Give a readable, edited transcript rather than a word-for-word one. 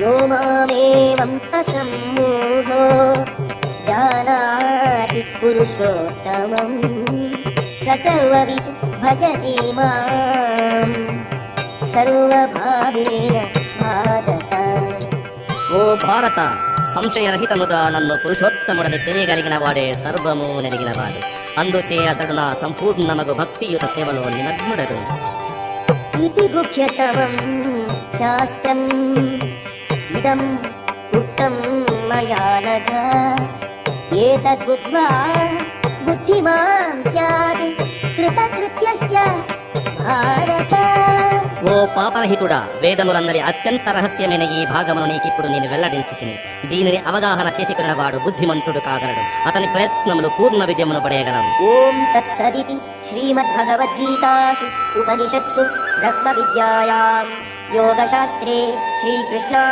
यो मामेवम् असम्मूढो जानाति पुरुषोत्तमम् स सर्ववित् भजति माम् ಸರ್ವಭಾವೇನ ಭಾರತ. ಓ ಭಾರತ, ಸಂಶಯರಹಿತముగా నన్ను పురుషోత్తముడని తెలియగలిగిన వాడే సర్వము నెరిగినవాడు. అందుచేతడు నా సంపూర్ణమగు భక్తియుత సేవలో నిమగ్నుడడు. ఇతి గుహ్యతమం శాస్త్రం ఇదం ఉక్తం మయా నఘ ఏతద్బుద్ధ్వా బుద్ధిమాన్ స్యాత్ కృతకృత్యశ్చ భారత. ఓ పాపరహితుడా, వేదములందరి అత్యంత రహస్యమైన ఈ భాగమును నీకిప్పుడు నేను వెల్లడించి తిని దీనిని అవగాహన చేసుకున్న వాడు బుద్ధిమంతుడు కాగలడు. అతని ప్రయత్నములు పూర్ణ విజయమును పడేయగలవు. ఓం తత్సదితి శ్రీమద్భగవద్గీతాసు ఉపనిషత్సు బ్రహ్మ విద్యాయాం యోగశాస్త్రే శ్రీకృష్ణ